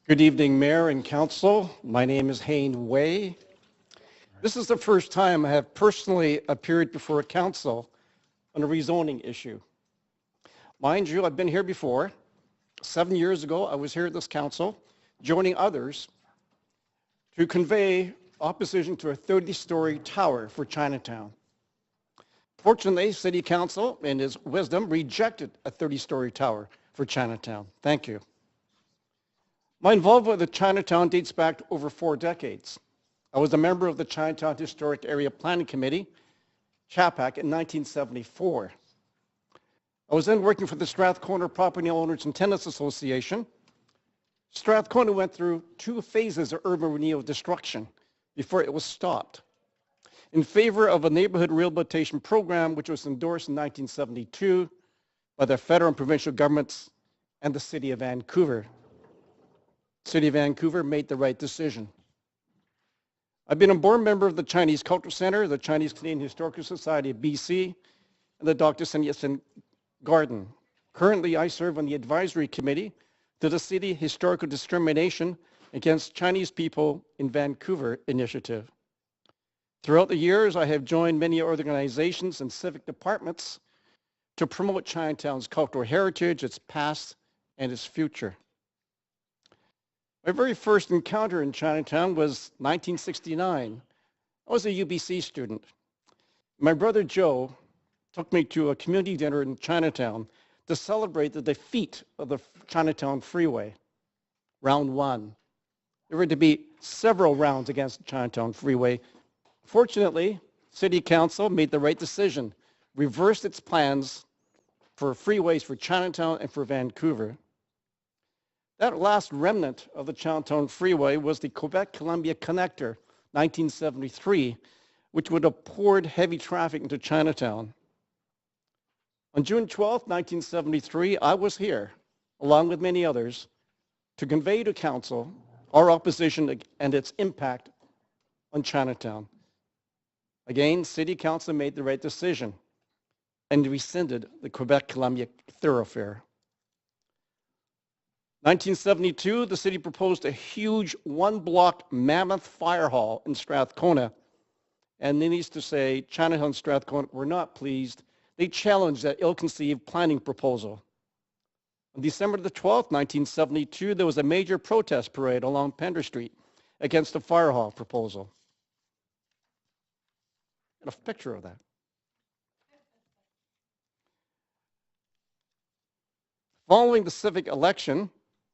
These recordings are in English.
Good evening, Mayor and Council. My name is Hayne Wai. This is the first time I have personally appeared before a council on a rezoning issue. Mind you, I've been here before. 7 years ago, I was here at this council, joining others to convey opposition to a 30-story tower for Chinatown. Fortunately, City Council, in its wisdom, rejected a 30-story tower for Chinatown. Thank you. My involvement with Chinatown dates back to over 4 decades. I was a member of the Chinatown Historic Area Planning Committee, CHAPAC, in 1974. I was then working for the Strathcona Property Owners and Tenants Association. Strathcona went through 2 phases of urban renewal destruction before it was stopped, in favor of a neighborhood rehabilitation program which was endorsed in 1972 by the federal and provincial governments and the City of Vancouver. City of Vancouver made the right decision. I've been a board member of the Chinese Cultural Center, the Chinese Canadian Historical Society of BC, and the Dr. Sun Yat-sen Garden. Currently, I serve on the advisory committee to the City Historical Discrimination Against Chinese People in Vancouver initiative. Throughout the years, I have joined many organizations and civic departments to promote Chinatown's cultural heritage, its past, and its future. My very first encounter in Chinatown was 1969. I was a UBC student. My brother Joe took me to a community dinner in Chinatown to celebrate the defeat of the Chinatown Freeway, round 1. There were to be several rounds against the Chinatown Freeway. Fortunately, City Council made the right decision, reversed its plans for freeways for Chinatown and for Vancouver. That last remnant of the Chinatown Freeway was the Quebec-Columbia Connector, 1973, which would have poured heavy traffic into Chinatown. On June 12, 1973, I was here, along with many others, to convey to Council our opposition and its impact on Chinatown. Again, City Council made the right decision and rescinded the Quebec-Columbia thoroughfare. 1972, the city proposed a huge 1-block mammoth fire hall in Strathcona. And needless to say, Chinatown and Strathcona were not pleased. They challenged that ill-conceived planning proposal. On December the 12th, 1972, there was a major protest parade along Pender Street against the fire hall proposal. And a picture of that. Following the civic election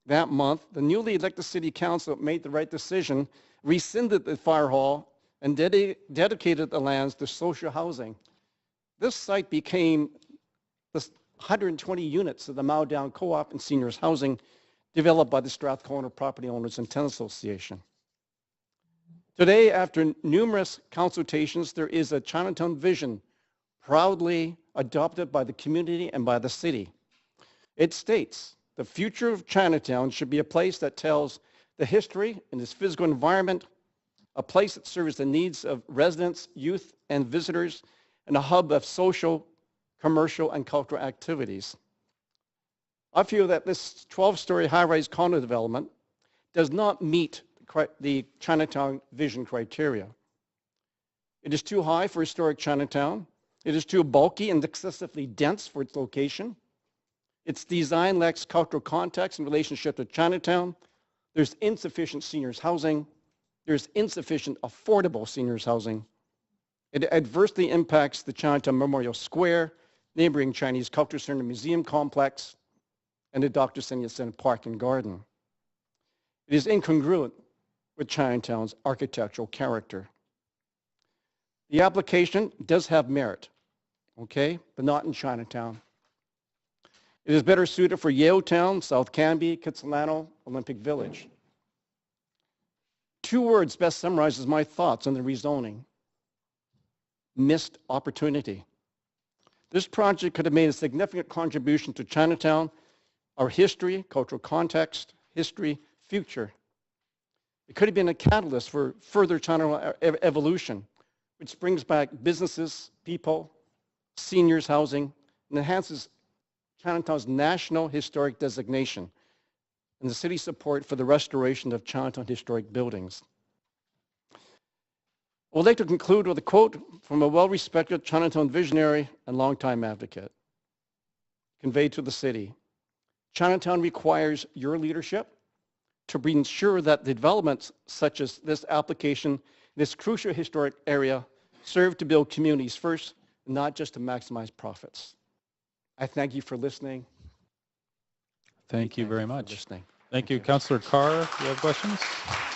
that month, the newly elected City Council made the right decision, rescinded the fire hall, and dedicated the lands to social housing. This site became the 120 units of the Mao Down Co-op and seniors housing developed by the Strathcona Property Owners and Tenants Association. Today, after numerous consultations, there is a Chinatown vision proudly adopted by the community and by the city. It states, the future of Chinatown should be a place that tells the history and its physical environment, a place that serves the needs of residents, youth, and visitors, and a hub of social, commercial, and cultural activities. I feel that this 12-story high-rise condo development does not meet the Chinatown vision criteria. It is too high for historic Chinatown. It is too bulky and excessively dense for its location. Its design lacks cultural context in relationship to Chinatown. There's insufficient seniors housing. There's insufficient affordable seniors housing. It adversely impacts the Chinatown Memorial Square, neighboring Chinese Culture Center Museum Complex, and the Dr. Sun Yat-sen Park and Garden. It is incongruent with Chinatown's architectural character. The application does have merit, okay, but not in Chinatown. It is better suited for Yaletown, South Canby, Kitsilano, Olympic Village. 2 words best summarizes my thoughts on the rezoning. Missed opportunity. This project could have made a significant contribution to Chinatown, our history, cultural context, history, future. It could have been a catalyst for further Chinatown evolution, which brings back businesses, people, seniors housing, and enhances Chinatown's national historic designation. and the city's support for the restoration of Chinatown historic buildings. I would like to conclude with a quote from a well-respected Chinatown visionary and longtime advocate, conveyed to the city. Chinatown requires your leadership to ensure that the developments such as this application, this crucial historic area, serve to build communities first, not just to maximize profits. I thank you for listening. Thank you very much. Listening. Thank you. Councillor Carr, do you have questions?